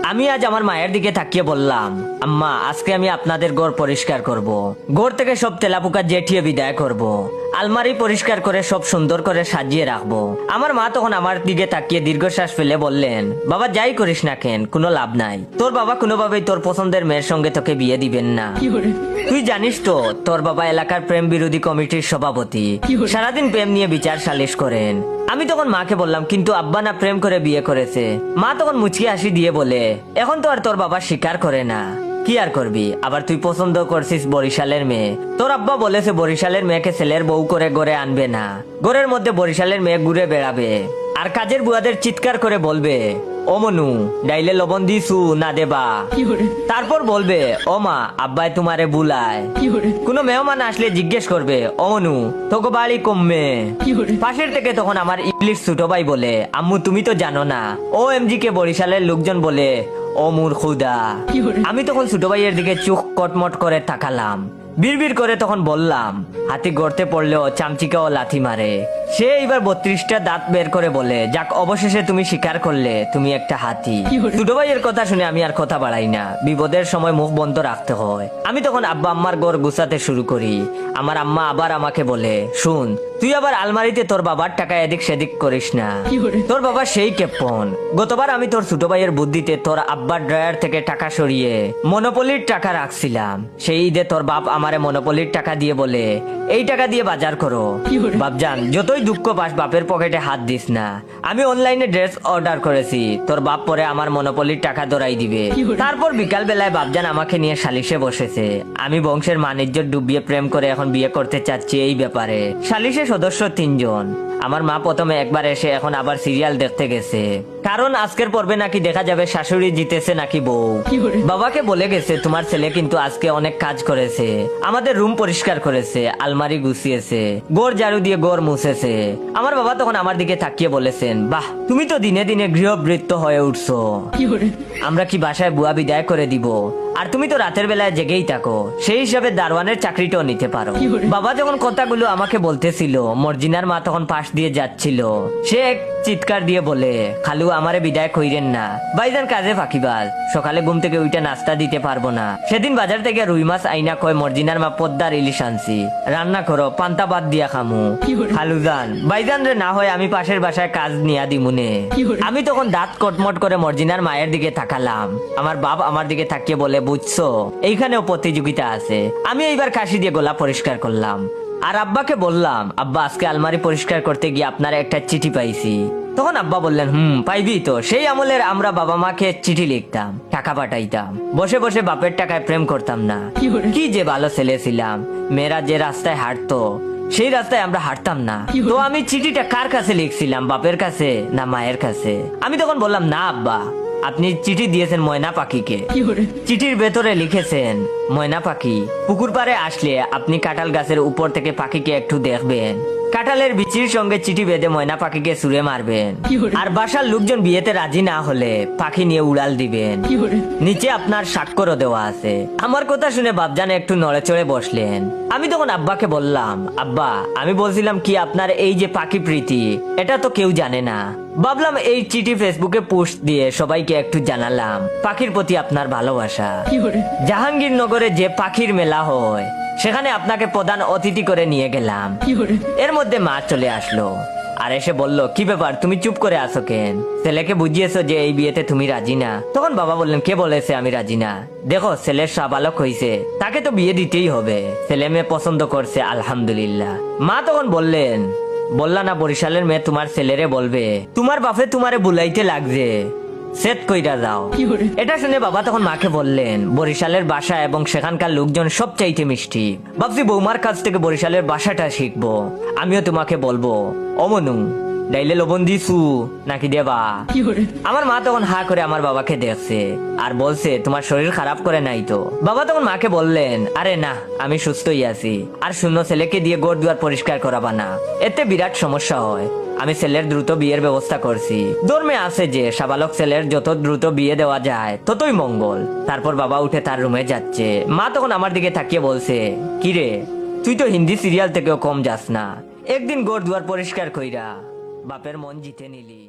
আমি আজ আমার মায়ের দিকে তাকিয়ে বললাম, আম্মা আজকে আমি আপনাদের ঘর পরিষ্কার করব। ঘর থেকে সব তেলাপোকা জেঠিয়ে বিদায় করব। আলমারি পরিষ্কার করে সব সুন্দর করে সাজিয়ে রাখবো। আমার মা তখন আমার দিকে তাকিয়ে দীর্ঘশ্বাস ফেলে বললেন, বাবা যাই করিস না কেন কোনো লাভ নাই। তোর বাবা কোনোভাবেই তোর পছন্দের মেয়ের সঙ্গে তোকে বিয়ে দিবেন না। তুই জানিস তো তোর বাবা এলাকার প্রেম বিরোধী কমিটির সভাপতি, সারাদিন প্রেম নিয়ে বিচার সালিশ করেন। আমি তখন মাকে বললাম, কিন্তু আব্বা না প্রেম করে বিয়ে করেছে। মা তখন মুচকি হাসি দিয়ে বলে, এখন তো আর তোর বাবা স্বীকার করে না, কি আর করবি। আবার তুই পছন্দ করছিস বরিশালের মেয়ে, তোর আব্বা বলেছে বরিশালের মেয়েকে ছেলের বউ করে গড়ে আনবে না, ঘরের মধ্যে বরিশালের মেয়ে ঘুরে বেড়াবে আর কাজের বুয়াদের চিৎকার করে বলবে, ও মনু ডাইলে লবণ দিছু না দেবা। তারপর বলবে, ও মা আব্বাই তোমারে বুলায়। কোনো মেহমান আসলে জিজ্ঞেস করবে, ও মনু তোকে বাড়ি কমবে। পাশের থেকে তখন আমার ইংলিশ ছোট ভাই বলে, আম্মু তুমি তো জানো না, ও এমজি কে বরিশালের লোকজন বলে ও মুর খুদা। আমি তখন ছোট ভাইয়ের দিকে চোখ কটমট করে তাকালাম, বিড়বিড় করে তখন বললাম, হাতি গড়তে পড়লেও চামচিকাও লাথি মারে। সে এইবার 32টা দাঁত বের করে বলে, যাক অবশেষে তুমি স্বীকার করলে তুমি একটা হাতি। ছোট ভাইয়ের কথা শুনে আমি আর কথা বাড়াই না, বিপদের সময় মুখ বন্ধ রাখতে হয়। আমি তখন আব্বা আম্মার ঘর গুছাতে শুরু করি। আমার আম্মা আবার আমাকে বলে, শুন তুই আবার আলমারিতে তোর বাবার টাকা এদিক সেদিক করিস না, তোর বাবা সেই কেপন। গতবার আমি তোর ছোট ভাইয়ের বুদ্ধিতে তোর আব্বার ড্রয়ার থেকে টাকা সরিয়ে মনোপলির টাকা রাখছিলাম। সেই ঈদে তোর বাপ আমারে মনোপলির টাকা দিয়ে বলে, এই টাকা দিয়ে বাজার করো। বাপজান যতই দুঃখ পাস বাপের পকেটে হাত দিস না। আমি অনলাইনে ড্রেস অর্ডার করেছি, তোর বাপ পরে আমার মনোপলির টাকা ধরাই দিবে। তারপর বিকাল বেলায় বাপজান আমাকে নিয়ে সালিশে বসেছে। আমি বংশের মানিজ্য ডুবিয়ে প্রেম করে এখন বিয়ে করতে চাচ্ছি এই ব্যাপারে। সালিশে সদস্য 3 জন। আমার মা প্রথমে একবার এসে এখন আবার সিরিয়াল দেখতে গেছে, কারণ আজকের পর্বে নাকি দেখা যাবে শাশুড়ি জিতেছে নাকি বউ। বাবাকে বলে গেছে, তোমার ছেলে কিন্তু আজকে অনেক কাজ করেছে, আমাদের রুম পরিষ্কার করেছে, আলমারি গুছিয়েছে, গোড় ঝাড়ু দিয়ে গোড় মুছেছে। আমার বাবা তখন আমার দিকে তাকিয়ে বলেছেন, বাহ তুমি তো দিনে দিনে গৃহবৃত্ত হয়ে উঠছো, আমরা কি বাসায় বুয়া বিদায় করে দিব? আর তুমি তো রাতের বেলায় জেগেই থাকো, সেই হিসাবে দারোয়ানের চাকরিটাও নিতে পারো। বাবা যখন কথাগুলো আমাকে বলতেছিল, মর্জিনার মা তখন পাশ দিয়ে যাচ্ছিল। সে এক চিৎকার দিয়ে বলে, খালু আমারে বিদায় কইরেন না, ভাইজান কাজে ফাঁকিবাজ, সকালে ঘুম থেকে উইটা নাস্তা দিতে পারবো না। সেদিন বাজার থেকে রুই মাছ আইনা কয় মর্জিনার মা পদ্মার ইলিশ আনছি, রান্না করো, পান্তা বাদ দিয়া খামু। খালু যান ভাইজান রে না হয় আমি পাশের বাসায় কাজ নিয়া দিমুনে। আমি তখন দাঁত কটমট করে মর্জিনার মায়ের দিকে তাকালাম। আমার বাপ আমার দিকে তাকিয়ে বলে, বুঝছো এইখানেও প্রতিযোগিতা আছে। আমি এইবার কাশি দিয়ে গলা পরিষ্কার করলাম আর আব্বাকে বললাম, আব্বা আজকে আলমারি পরিষ্কার করতে গিয়ে আপনার একটা চিঠি পাইছি। তখন আব্বা বললেন, পাইবি তো। সেই আমলের আমরা বাবা মাকে চিঠি লিখতাম, টাকা পাঠাইতাম, বসে বসে বাপের টাকায় প্রেম করতাম না। কি যে ভালো ছেলে ছিলাম। মেয়েরা যে রাস্তায় হাঁটতো সেই রাস্তায় আমরা হাঁটতাম না। তো আমি চিঠিটা কার কাছে লিখছিলাম, বাপের কাছে না মায়ের কাছে? আমি তখন বললাম, না আব্বা, আপনি চিঠি দিয়েছেন ময়না পাখিকে। চিঠির ভেতরে লিখেছেন, ময়না পাখি পুকুর পাড়ে আসলে আপনি কাঁঠাল গাছের উপর থেকে পাখিকে একটু দেখবেন, কাঁঠালের বিচির সঙ্গে চিঠি বেঁধে ময়না পাখিকে ছুঁড়ে মারবেন, আর বাসার লোকজন বিয়েতে রাজি না হলে পাখি নিয়ে উড়াল দিবেন। নিচে আপনার স্বাক্ষরও দেওয়া আছে। আমার কথা শুনে বাপজান একটু নড়ে চড়ে বসলেন। আমি তখন আব্বাকে বললাম, আব্বা আমি বলছিলাম কি, আপনার এই যে পাখি প্রীতি এটা তো কেউ জানে না। ভাবলাম এই চিঠি ফেসবুকে পোস্ট দিয়ে সবাইকে একটু জানালাম পাখির প্রতি আপনার ভালোবাসা। জাহাঙ্গীরনগরে যে পাখির মেলা হয় সেখানে আপনাকে প্রধান অতিথি করে নিয়ে গেলাম। এর মধ্যে মা চলে আসলো আর এসে বলল, কি ব্যাপার তুমি চুপ করে আসো কেন? ছেলেকে বুঝিয়েছো যে এই বিয়েতে তুমি রাজি না? তখন বাবা বললেন, কে বলেছে আমি রাজি না? দেখো ছেলের সাবালক হয়েছে, তাকে তো বিয়ে দিতেই হবে, ছেলে মেয়ে পছন্দ করছে আলহামদুলিল্লাহ। মা তখন বললেন, বললা না বরিশালের মেয়ে তোমার ছেলেরে বলবে তোমার বাপে তোমারে বুলাইতে লাগছে, সেট কইরা যাও। এটা শুনে বাবা তখন মাকে বললেন, বরিশালের ভাষা এবং সেখানকার লোকজন সবচাইতে মিষ্টি, ভাবছি বৌমার কাছ থেকে বরিশালের ভাষাটা শিখবো। আমিও তোমাকে বলবো, অমনু ডাইলে লবণ দিছু নাকি দেবা? আমার মা তখন হা করে আমার বাবাকে দেখছে আর বলছে, তোমার শরীর খারাপ করে নাই তো? বাবা তখন মাকে বললেন, আরে না আমি সুস্থই আছি, আর শূন্য ছেলেকে দিয়ে ঘর দুয়ার পরিষ্কার করাবা না, এতে বিরাট সমস্যা হয়। আমি ছেলের দ্রুত বিয়ের ব্যবস্থা করছি। ধর্মে আছে যে সাবালক ছেলের যত দ্রুত বিয়ে দেওয়া যায় ততই মঙ্গল। তারপর বাবা উঠে তার রুমে যাচ্ছে। মা তখন আমার দিকে তাকিয়ে বলছে, কিরে তুই তো হিন্দি সিরিয়াল থেকেও কম যাস না, একদিন ঘর দুয়ার পরিষ্কার কইরা বাপের মন জিতে নিলি।